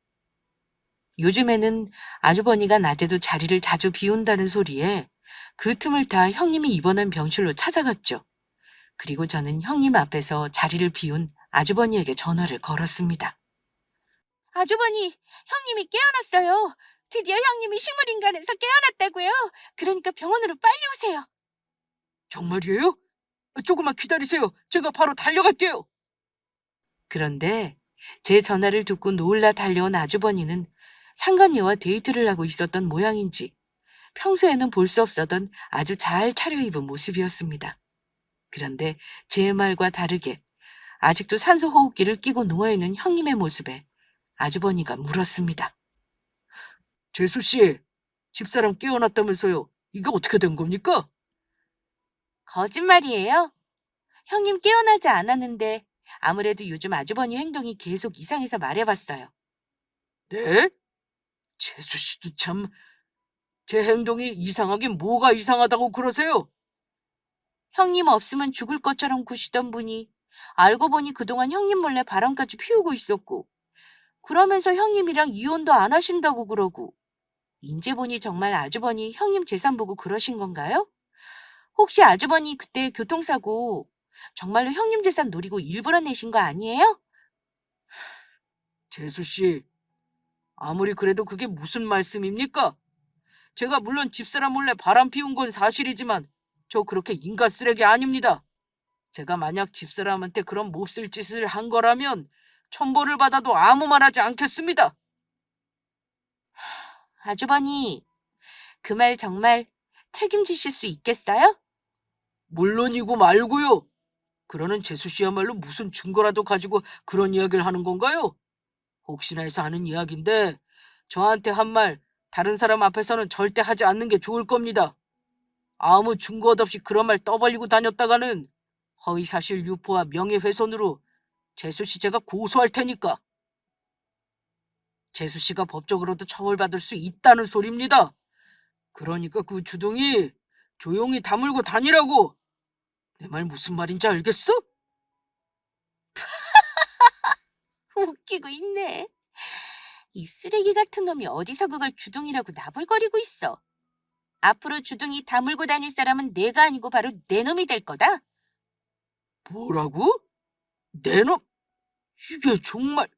Speaker 1: 요즘에는 아주버니가 낮에도 자리를 자주 비운다는 소리에 그 틈을 타 형님이 입원한 병실로 찾아갔죠. 그리고 저는 형님 앞에서 자리를 비운 아주버니에게 전화를 걸었습니다. 아주버니, 형님이 깨어났어요. 드디어 형님이 식물인간에서 깨어났다고요. 그러니까 병원으로 빨리 오세요. 정말이에요? 조금만 기다리세요. 제가 바로 달려갈게요. 그런데 제 전화를 듣고 놀라 달려온 아주버니는 상간녀와 데이트를 하고 있었던 모양인지 평소에는 볼 수 없었던 아주 잘 차려입은 모습이었습니다. 그런데 제 말과 다르게 아직도 산소 호흡기를 끼고 누워있는 형님의 모습에 아주버니가 물었습니다. 재수 씨, 집사람 깨어났다면서요. 이게 어떻게 된 겁니까? 거짓말이에요. 형님 깨어나지 않았는데 아무래도 요즘 아주버니 행동이 계속 이상해서 말해봤어요. 네? 재수 씨도 참, 제 행동이 이상하긴 뭐가 이상하다고 그러세요? 형님 없으면 죽을 것처럼 구시던 분이 알고 보니 그동안 형님 몰래 바람까지 피우고 있었고, 그러면서 형님이랑 이혼도 안 하신다고 그러고, 인제 보니 정말 아주버니 형님 재산 보고 그러신 건가요? 혹시 아주버니 그때 교통사고 정말로 형님 재산 노리고 일부러 내신 거 아니에요? 재수 씨, 아무리 그래도 그게 무슨 말씀입니까? 제가 물론 집사람 몰래 바람 피운 건 사실이지만 저 그렇게 인간 쓰레기 아닙니다. 제가 만약 집사람한테 그런 몹쓸 짓을 한 거라면 천벌을 받아도 아무 말 하지 않겠습니다. 아주버니, 그 말 정말 책임지실 수 있겠어요? 물론이고 말고요. 그러는 재수 씨야말로 무슨 증거라도 가지고 그런 이야기를 하는 건가요? 혹시나 해서 하는 이야기인데 저한테 한 말 다른 사람 앞에서는 절대 하지 않는 게 좋을 겁니다. 아무 증거 없이 그런 말 떠벌리고 다녔다가는 허위사실 유포와 명예훼손으로 재수 씨 제가 고소할 테니까. 재수 씨가 법적으로도 처벌받을 수 있다는 소리입니다. 그러니까 그 주둥이 조용히 다물고 다니라고. 내 말 무슨 말인지 알겠어? 웃기고 있네. 이 쓰레기 같은 놈이 어디서 그걸 주둥이라고 나불거리고 있어. 앞으로 주둥이 다물고 다닐 사람은 내가 아니고 바로 내 놈이 될 거다. 뭐라고? 내 놈? 이게 정말...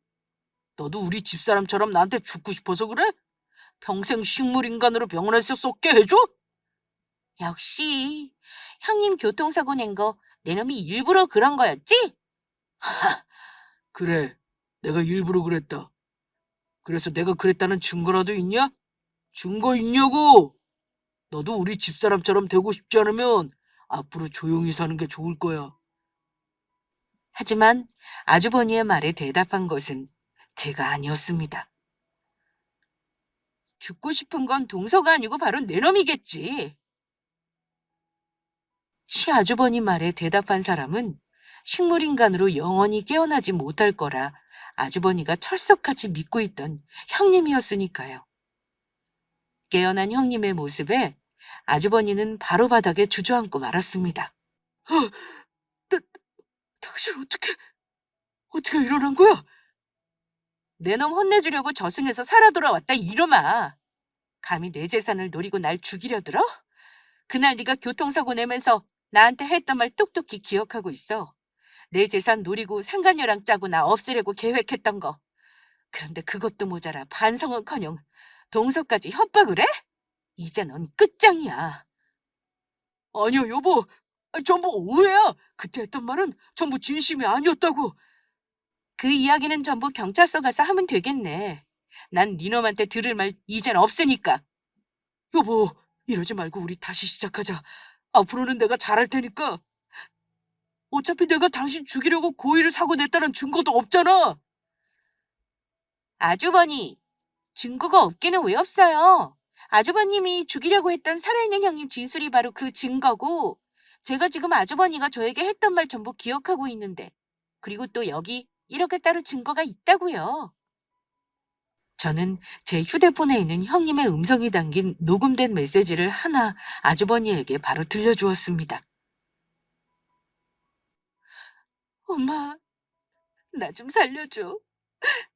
Speaker 1: 너도 우리 집사람처럼 나한테 죽고 싶어서 그래? 평생 식물인간으로 병원에서 썩게 해줘? 역시 형님 교통사고 낸 거 내 놈이 일부러 그런 거였지? 그래, 내가 일부러 그랬다. 그래서 내가 그랬다는 증거라도 있냐? 증거 있냐고! 너도 우리 집사람처럼 되고 싶지 않으면 앞으로 조용히 사는 게 좋을 거야. 하지만 아주버니의 말에 대답한 것은 제가 아니었습니다. 죽고 싶은 건 동서가 아니고 바로 내 놈이겠지. 시아주버니 말에 대답한 사람은 식물인간으로 영원히 깨어나지 못할 거라 아주버니가 철석같이 믿고 있던 형님이었으니까요. 깨어난 형님의 모습에 아주버니는 바로 바닥에 주저앉고 말았습니다. 나, 당신 어떻게 일어난 거야? 내 놈 혼내주려고 저승에서 살아 돌아왔다 이놈아. 감히 내 재산을 노리고 날 죽이려 들어? 그날 네가 교통사고 내면서 나한테 했던 말 똑똑히 기억하고 있어. 내 재산 노리고 상간녀랑 짜고 나 없애려고 계획했던 거. 그런데 그것도 모자라 반성은커녕 동서까지 협박을 해? 이제 넌 끝장이야. 아니요, 여보. 전부 오해야. 그때 했던 말은 전부 진심이 아니었다고. 그 이야기는 전부 경찰서 가서 하면 되겠네. 난 니놈한테 들을 말 이젠 없으니까. 여보, 이러지 말고 우리 다시 시작하자. 앞으로는 내가 잘할 테니까. 어차피 내가 당신 죽이려고 고의를 사고 냈다는 증거도 없잖아. 아주버니, 증거가 없기는 왜 없어요? 아주버님이 죽이려고 했던 살아있는 형님 진술이 바로 그 증거고, 제가 지금 아주버니가 저에게 했던 말 전부 기억하고 있는데, 그리고 또 여기 이렇게 따로 증거가 있다고요. 저는 제 휴대폰에 있는 형님의 음성이 담긴 녹음된 메시지를 하나 아주버니에게 바로 들려주었습니다. 엄마, 나 좀 살려줘.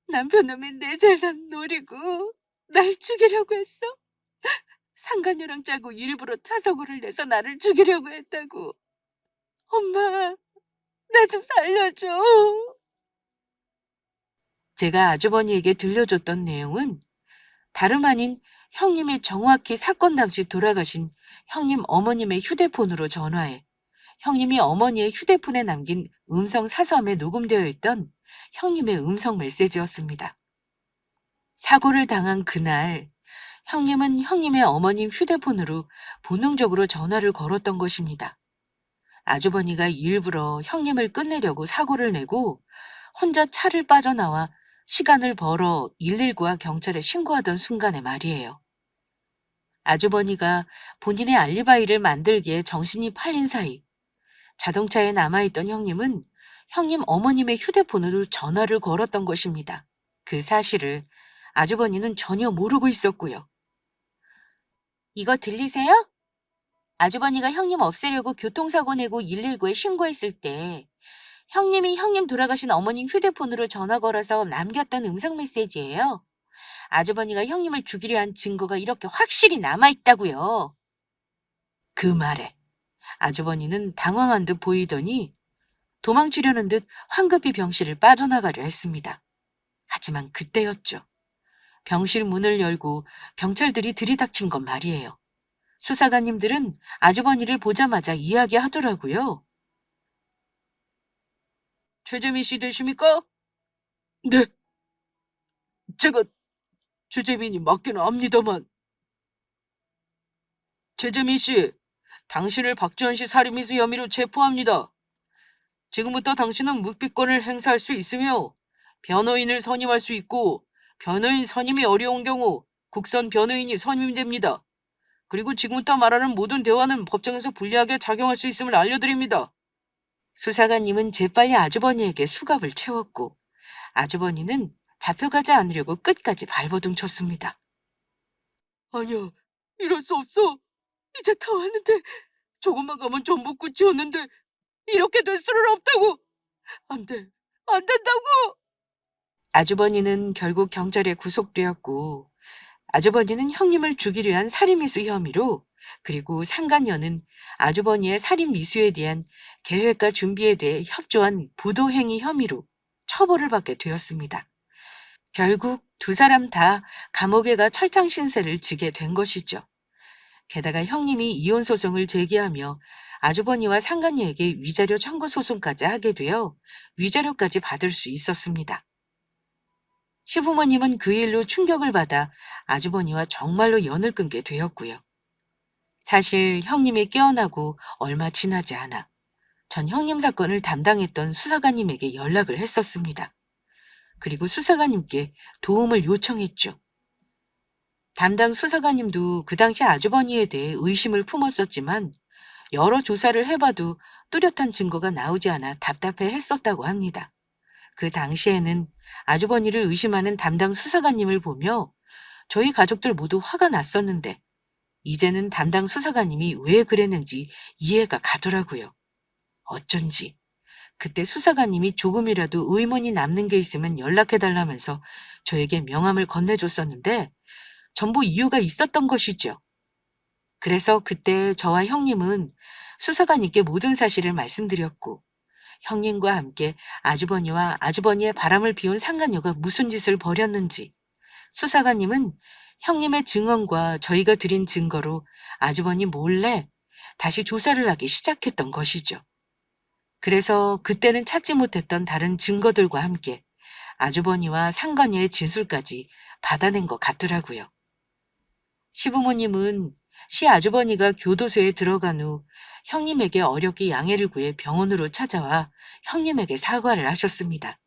Speaker 1: 남편놈이 내 재산 노리고 날 죽이려고 했어. 상간녀랑 짜고 일부러 차서구를 내서 나를 죽이려고 했다고. 엄마, 나 좀 살려줘. 제가 아주버니에게 들려줬던 내용은 다름 아닌 형님이 정확히 사건 당시 돌아가신 형님 어머님의 휴대폰으로 전화해 형님이 어머니의 휴대폰에 남긴 음성 사서함에 녹음되어 있던 형님의 음성 메시지였습니다. 사고를 당한 그날 형님은 형님의 어머님 휴대폰으로 본능적으로 전화를 걸었던 것입니다. 아주버니가 일부러 형님을 끝내려고 사고를 내고 혼자 차를 빠져나와 시간을 벌어 119와 경찰에 신고하던 순간의 말이에요. 아주버니가 본인의 알리바이를 만들기에 정신이 팔린 사이 자동차에 남아있던 형님은 형님 어머님의 휴대폰으로 전화를 걸었던 것입니다. 그 사실을 아주버니는 전혀 모르고 있었고요. 이거 들리세요? 아주버니가 형님 없애려고 교통사고 내고 119에 신고했을 때 형님이 형님 돌아가신 어머님 휴대폰으로 전화 걸어서 남겼던 음성 메시지예요. 아주버니가 형님을 죽이려 한 증거가 이렇게 확실히 남아있다고요. 그 말에 아주버니는 당황한 듯 보이더니 도망치려는 듯 황급히 병실을 빠져나가려 했습니다. 하지만 그때였죠. 병실 문을 열고 경찰들이 들이닥친 건 말이에요. 수사관님들은 아주버니를 보자마자 이야기하더라고요. 최재민 씨 되십니까? 네, 제가 최재민이 맞기는 합니다만. 최재민 씨, 당신을 박지원 씨 살인미수 혐의로 체포합니다. 지금부터 당신은 묵비권을 행사할 수 있으며 변호인을 선임할 수 있고 변호인 선임이 어려운 경우 국선 변호인이 선임됩니다. 그리고 지금부터 말하는 모든 대화는 법정에서 불리하게 작용할 수 있음을 알려드립니다. 수사관님은 재빨리 아주버니에게 수갑을 채웠고 아주버니는 잡혀가지 않으려고 끝까지 발버둥 쳤습니다. 아니야, 이럴 수 없어. 이제 다 왔는데 조금만 가면 전부 끝이었는데 이렇게 될 수는 없다고. 안 돼, 안 된다고. 아주버니는 결국 경찰에 구속되었고 아주버니는 형님을 죽이려 한 살인미수 혐의로 그리고 상간녀는 아주버니의 살인미수에 대한 계획과 준비에 대해 협조한 부도행위 혐의로 처벌을 받게 되었습니다. 결국 두 사람 다 감옥에 가 철창 신세를 지게 된 것이죠. 게다가 형님이 이혼 소송을 제기하며 아주버니와 상간녀에게 위자료 청구 소송까지 하게 되어 위자료까지 받을 수 있었습니다. 시부모님은 그 일로 충격을 받아 아주버니와 정말로 연을 끊게 되었고요. 사실 형님이 깨어나고 얼마 지나지 않아 전 형님 사건을 담당했던 수사관님에게 연락을 했었습니다. 그리고 수사관님께 도움을 요청했죠. 담당 수사관님도 그 당시 아주버니에 대해 의심을 품었었지만 여러 조사를 해봐도 뚜렷한 증거가 나오지 않아 답답해 했었다고 합니다. 그 당시에는 아주버니를 의심하는 담당 수사관님을 보며 저희 가족들 모두 화가 났었는데 이제는 담당 수사관님이 왜 그랬는지 이해가 가더라고요. 어쩐지 그때 수사관님이 조금이라도 의문이 남는 게 있으면 연락해달라면서 저에게 명함을 건네줬었는데 전부 이유가 있었던 것이죠. 그래서 그때 저와 형님은 수사관님께 모든 사실을 말씀드렸고 형님과 함께 아주버니와 아주버니의 바람을 피운 상간녀가 무슨 짓을 벌였는지 수사관님은 형님의 증언과 저희가 드린 증거로 아주버니 몰래 다시 조사를 하기 시작했던 것이죠. 그래서 그때는 찾지 못했던 다른 증거들과 함께 아주버니와 상간녀의 진술까지 받아낸 것 같더라고요. 시부모님은 시아주버니가 교도소에 들어간 후 형님에게 어렵게 양해를 구해 병원으로 찾아와 형님에게 사과를 하셨습니다.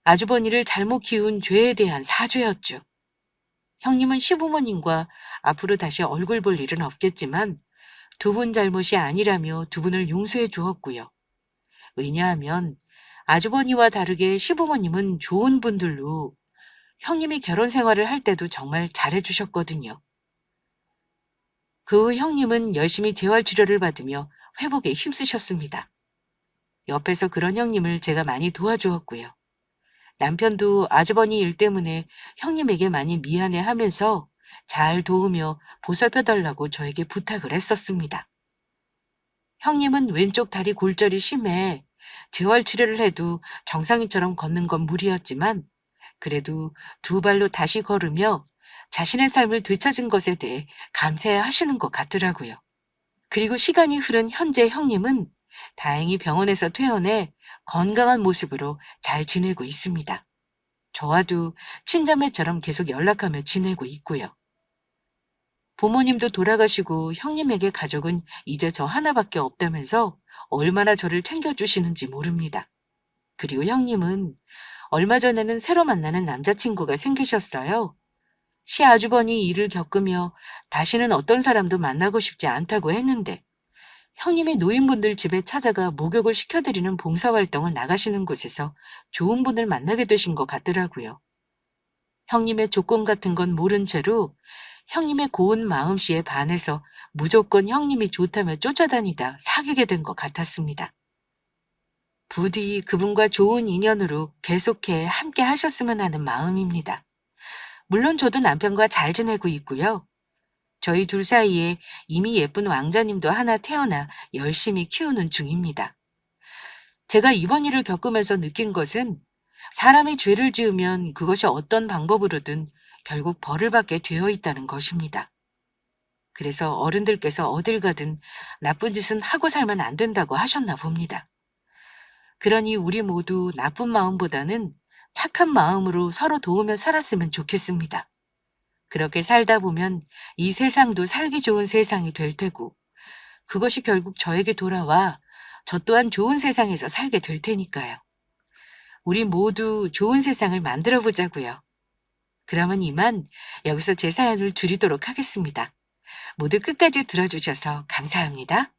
Speaker 1: 아주버니를 잘못 키운 죄에 대한 사죄였죠. 형님은 시부모님과 앞으로 다시 얼굴 볼 일은 없겠지만 두 분 잘못이 아니라며 두 분을 용서해 주었고요. 왜냐하면 아주버니와 다르게 시부모님은 좋은 분들로 형님이 결혼 생활을 할 때도 정말 잘해 주셨거든요. 그 후 형님은 열심히 재활치료를 받으며 회복에 힘쓰셨습니다. 옆에서 그런 형님을 제가 많이 도와주었고요. 남편도 아주버니 일 때문에 형님에게 많이 미안해 하면서 잘 도우며 보살펴달라고 저에게 부탁을 했었습니다. 형님은 왼쪽 다리 골절이 심해 재활치료를 해도 정상인처럼 걷는 건 무리였지만 그래도 두 발로 다시 걸으며 자신의 삶을 되찾은 것에 대해 감사해 하시는 것 같더라고요. 그리고 시간이 흐른 현재 형님은 다행히 병원에서 퇴원해 건강한 모습으로 잘 지내고 있습니다. 저와도 친자매처럼 계속 연락하며 지내고 있고요. 부모님도 돌아가시고 형님에게 가족은 이제 저 하나밖에 없다면서 얼마나 저를 챙겨주시는지 모릅니다. 그리고 형님은 얼마 전에는 새로 만나는 남자친구가 생기셨어요. 시아주버니 일을 겪으며 다시는 어떤 사람도 만나고 싶지 않다고 했는데 형님이 노인분들 집에 찾아가 목욕을 시켜드리는 봉사활동을 나가시는 곳에서 좋은 분을 만나게 되신 것 같더라고요. 형님의 조건 같은 건 모른 채로 형님의 고운 마음씨에 반해서 무조건 형님이 좋다며 쫓아다니다 사귀게 된 것 같았습니다. 부디 그분과 좋은 인연으로 계속해 함께 하셨으면 하는 마음입니다. 물론 저도 남편과 잘 지내고 있고요. 저희 둘 사이에 이미 예쁜 왕자님도 하나 태어나 열심히 키우는 중입니다. 제가 이번 일을 겪으면서 느낀 것은 사람이 죄를 지으면 그것이 어떤 방법으로든 결국 벌을 받게 되어 있다는 것입니다. 그래서 어른들께서 어딜 가든 나쁜 짓은 하고 살면 안 된다고 하셨나 봅니다. 그러니 우리 모두 나쁜 마음보다는 착한 마음으로 서로 도우며 살았으면 좋겠습니다. 그렇게 살다 보면 이 세상도 살기 좋은 세상이 될 테고 그것이 결국 저에게 돌아와 저 또한 좋은 세상에서 살게 될 테니까요. 우리 모두 좋은 세상을 만들어 보자고요. 그러면 이만 여기서 제 사연을 줄이도록 하겠습니다. 모두 끝까지 들어주셔서 감사합니다.